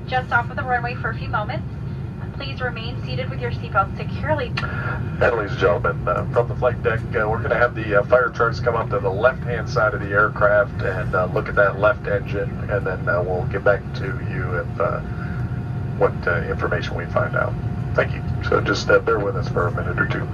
just off of the runway for a few moments. Please remain seated with your seatbelt securely. And ladies and gentlemen, from the flight deck, we're going to have the fire trucks come up to the left-hand side of the aircraft and look at that left engine, and then we'll get back to you if what information we find out. Thank you. So just bear with us for a minute or two.